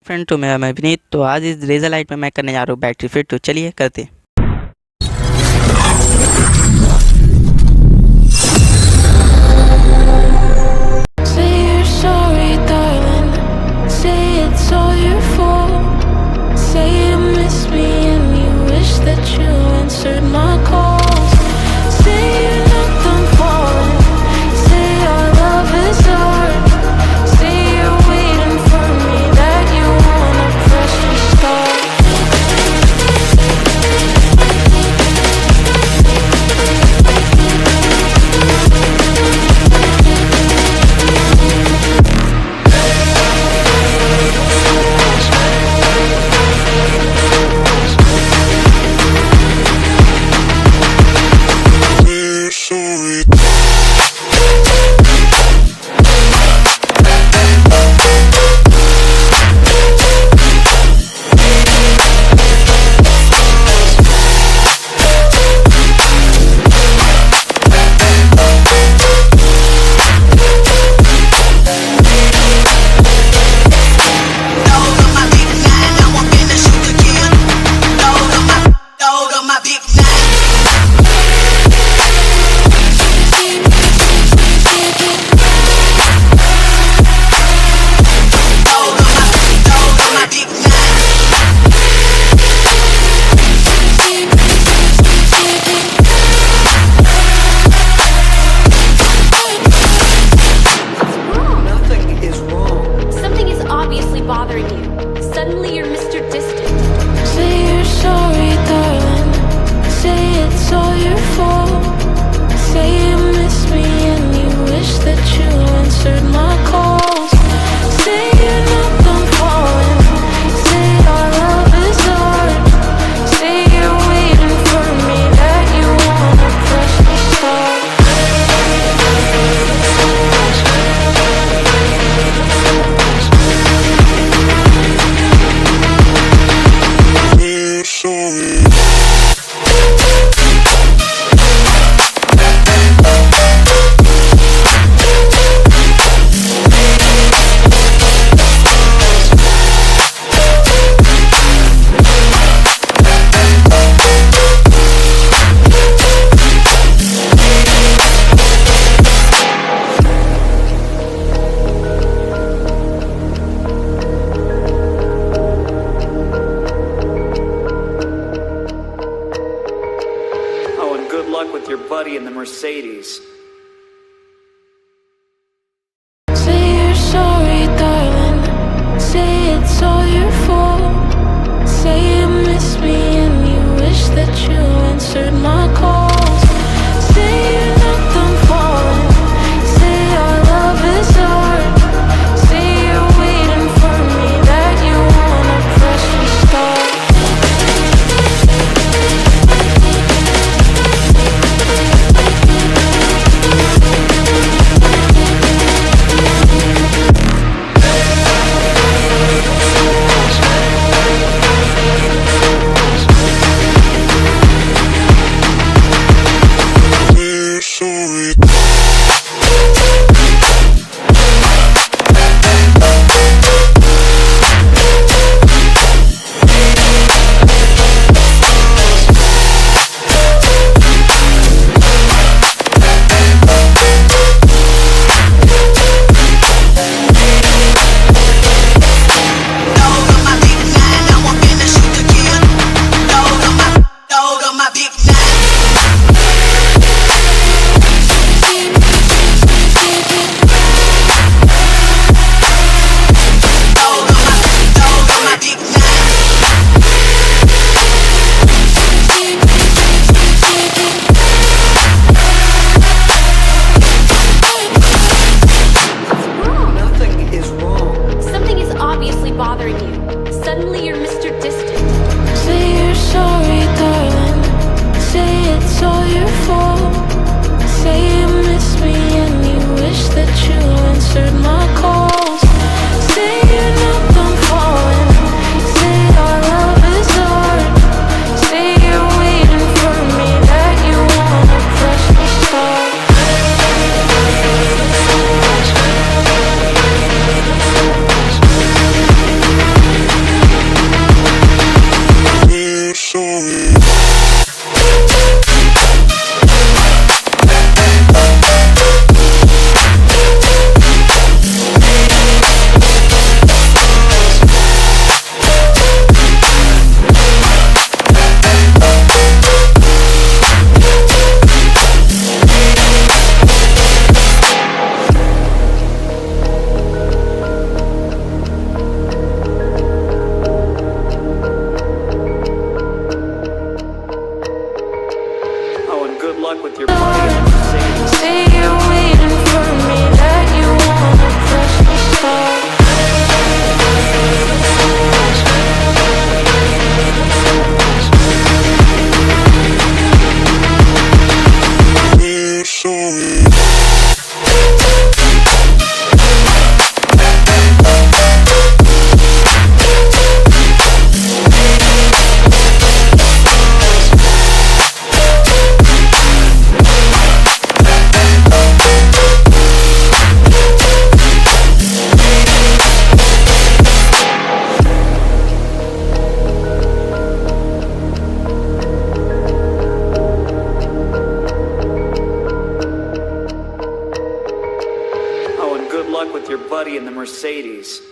Friend तो मैं विनीत। तो आज इस लेज़र लाइट में मैं करने जा रहा हूँ बैटरी फिट। तो चलिए करते। Say you're sorry, darling. Say it's all your fault. Say you miss me and you wish that you answered my calls. Say you're not done falling. Say our love is art. Say you're waiting for me, that you wanna press restart. Bothering you. Suddenly you're Mr. Distant. Say you're sorry, darling. Say it's all your fault. Say you miss me and you wish that you answered my calls. Say you're not done falling. Say our love is art. Say you're waiting for me, that you wanna press restart. Oh, and good luck with your buddy in the Mercedes. Say you're sorry, darling. Say it's all your fault. Say you miss me and you wish that you answered my calls. Say you're not done falling. Say our love is art. Say you're waiting for me, that you wanna press restart. with your buddy in the Mercedes.